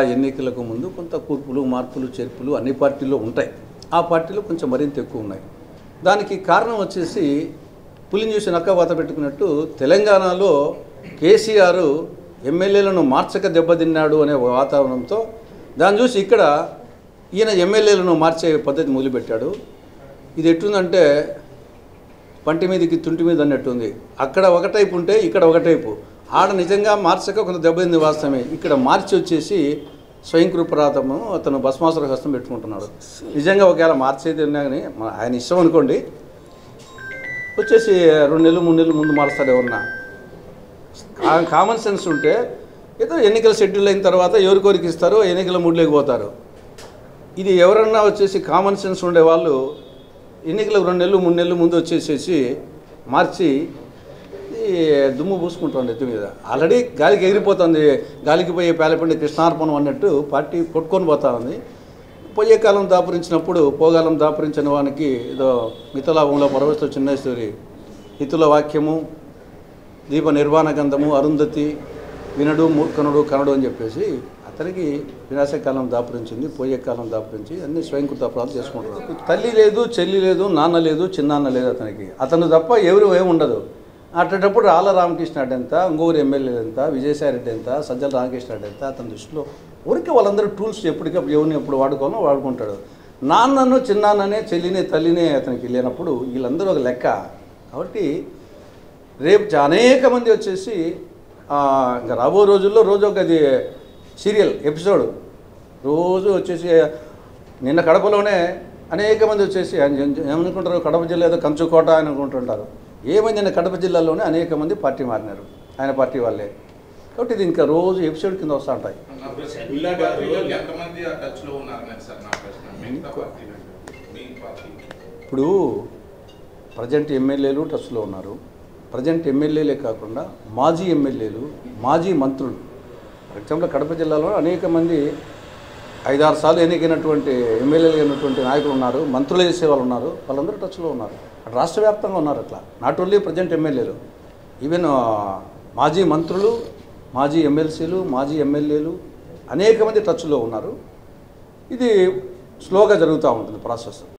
ఎన్నికలకు ముందు కొంత కూర్పులు మార్పులు చేర్పులు అన్ని పార్టీల్లో ఉంటాయి. ఆ పార్టీలో కొంచెం మరింత ఎక్కువ ఉన్నాయి. దానికి కారణం వచ్చేసి పులిని చూసి నక్క వాత పెట్టుకున్నట్టు తెలంగాణలో కేసీఆర్ ఎమ్మెల్యేలను మార్చక దెబ్బతిన్నాడు అనే వాతావరణంతో దాన్ని చూసి ఇక్కడ ఈయన ఎమ్మెల్యేలను మార్చే పద్ధతి మొదలుపెట్టాడు. ఇది ఎట్టుందంటే పంటి మీదకి తుంటి మీద అన్నట్టుంది. అక్కడ ఒక టైపు ఉంటే ఇక్కడ ఒక టైపు. ఆడ నిజంగా మార్చక కొంత దెబ్బతింది వాస్తవమే. ఇక్కడ మార్చి వచ్చేసి స్వయంకృపరాతము అతను భస్మాసుర హస్తం పెట్టుకుంటున్నాడు. నిజంగా ఒకవేళ మార్చేది ఉన్నా కానీ ఆయన ఇష్టం అనుకోండి, వచ్చేసి 2 నెలలు 3 నెలలు ముందు మారుస్తాడు. ఎవరన్నా కామన్ సెన్స్ ఉంటే ఏదో ఎన్నికల షెడ్యూల్ అయిన తర్వాత ఎవరికోరికి ఇస్తారో ఎన్నికల మూడ్లోకి పోతారు. ఇది ఎవరన్నా వచ్చేసి కామన్ సెన్స్ ఉండేవాళ్ళు ఎన్నికలకు 2 నెలలు 3 నెలలు ముందు వచ్చేసేసి మార్చి దుమ్ము పూసుకుంటుంది ఎత్తు మీద. ఆల్రెడీ గాలికి ఎగిరిపోతుంది. గాలికి పోయే పేలపిండి కృష్ణార్పణం అన్నట్టు పార్టీ కొట్టుకొని పోతా ఉంది. పోయే కాలం దాపురించినప్పుడు పోగాలం దాపురించిన వానికి ఏదో మిథలాభంలో పరవస్తు చిన్నేశ్వరి హితుల వాక్యము దీప నిర్వాణ గంధము అరుంధతి వినడు మూర్ఖనుడు కనడు అని చెప్పేసి అతనికి వినాశకాలం దాపురించింది, పోయే కాలం దాపురించి అన్ని స్వయంకృత అపరాధాలు చేసుకుంటున్నారు. తల్లి లేదు, చెల్లి లేదు, నాన్న లేదు, చిన్నాన్న లేదు అతనికి. అతను తప్ప ఎవరు ఏముండదు. అట్టేటప్పుడు రాళ్ళ రామకృష్ణ రెడ్డి ఎంత, ఇంకొకరు ఎమ్మెల్యేలు ఎంత, విజయసాయి రెడ్డి ఎంత, సజ్జల రామకృష్ణ రెడ్డి ఎంత, అతని దృష్టిలో ఊరికి వాళ్ళందరూ టూల్స్ ఎప్పటికప్పుడు ఎవరిని ఎప్పుడు వాడుకోవాలో వాడుకుంటాడు. నాన్నను చిన్నాన్ననే చెల్లినే తల్లినే అతనికి లేనప్పుడు వీళ్ళందరూ ఒక లెక్క. కాబట్టి రేపు అనేక మంది వచ్చేసి ఇంకా రాబో రోజుల్లో రోజు ఒక అది సీరియల్ ఎపిసోడ్ రోజు వచ్చేసి నిన్న కడపలోనే అనేక మంది వచ్చేసి ఏమనుకుంటారు, కడప జిల్లా ఏదో కంచుకోట అని అనుకుంటుంటారు. ఏమైంది, నిన్న కడప జిల్లాలోనే అనేక మంది పార్టీ మారినారు, ఆయన పార్టీ వాళ్ళే. కాబట్టి ఇది ఇంకా రోజు ఎపిసోడ్ కింద వస్తూ ఉంటాయి. ఇప్పుడు ప్రజెంట్ ఎమ్మెల్యేలు టచ్లో ఉన్నారు. ప్రజెంట్ ఎమ్మెల్యేలే కాకుండా మాజీ ఎమ్మెల్యేలు, మాజీ మంత్రులు. ఫర్ ఎగ్జాంపుల్ కడప జిల్లాలో అనేక మంది 5-6 సార్లు ఎన్నికైనటువంటి ఎమ్మెల్యేలు అయినటువంటి నాయకులు ఉన్నారు, మంత్రులు చేసే వాళ్ళు ఉన్నారు. వాళ్ళందరూ టచ్లో ఉన్నారు. రాష్ట్ర వ్యాప్తంగా ఉన్నారు. అట్లా నాట్ ఓన్లీ ప్రజెంట్ ఎమ్మెల్యేలు, ఈవెన్ మాజీ మంత్రులు, మాజీ ఎమ్మెల్సీలు, మాజీ ఎమ్మెల్యేలు అనేక మంది టచ్లో ఉన్నారు. ఇది స్లోగా జరుగుతూ ఉంటుంది ప్రాసెస్.